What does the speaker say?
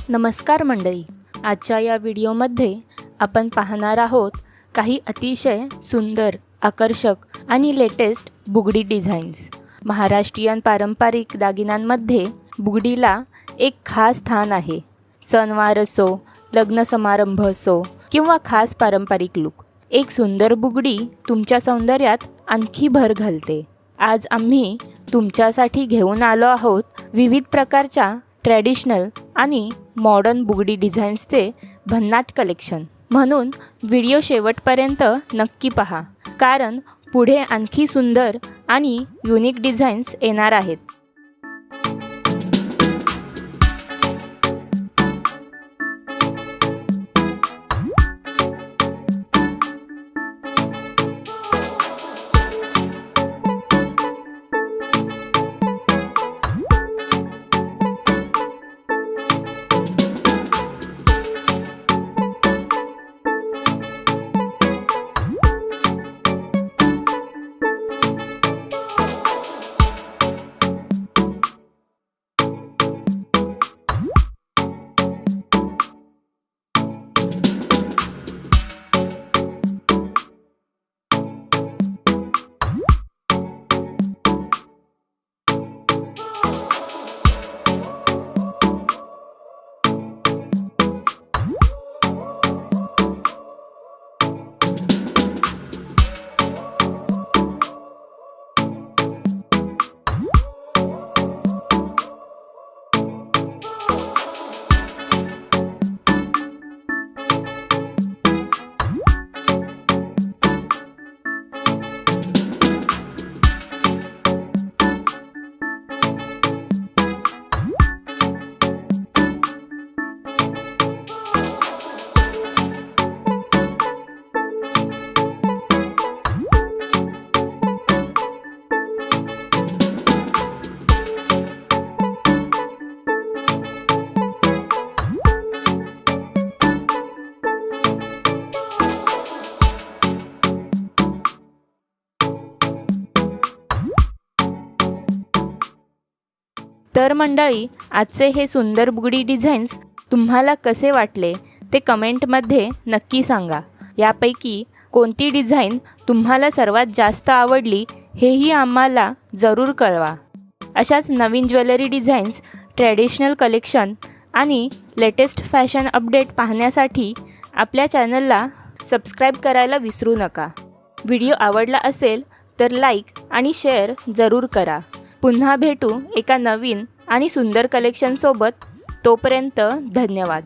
नमस्कार मंडळी, आजच्या या व्हिडिओमध्ये आपण पाहणार आहोत काही अतिशय सुंदर, आकर्षक आणि लेटेस्ट बुगडी डिझाईन्स। महाराष्ट्रीयन पारंपरिक दागिन्यांमध्ये बुगडीला एक खास स्थान आहे। सणवार असो, लग्न समारंभ असो किंवा खास पारंपरिक लुक, एक सुंदर बुगडी तुमच्या सौंदर्यात आणखी भर घालते। आज आम्ही तुमच्यासाठी घेऊन आलो आहोत विविध प्रकारच्या ट्रेडिशनल आणि मॉडर्न बुगडी डिझाईन्सचे भन्नाट कलेक्शन। म्हणून व्हिडिओ शेवटपर्यंत नक्की पहा, कारण पुढे आणखी सुंदर आणि युनिक डिझाईन्स येणार आहेत। तर मंडळी, आजचे हे सुंदर बुगडी डिझाईन्स तुम्हाला कसे वाटले ते कमेंटमध्ये नक्की सांगा। यापैकी कोणती डिझाईन तुम्हाला सर्वात जास्त आवडली हेही आम्हाला जरूर कळवा। अशाच नवीन ज्वेलरी डिझाईन्स, ट्रेडिशनल कलेक्शन आणि लेटेस्ट फॅशन अपडेट पाहण्यासाठी आपल्या चॅनलला सबस्क्राईब करायला विसरू नका। व्हिडिओ आवडला असेल तर लाईक आणि शेअर जरूर करा। पुन्हा भेटू एका नवीन आणि सुंदर कलेक्शनसोबत। तोपर्यंत धन्यवाद।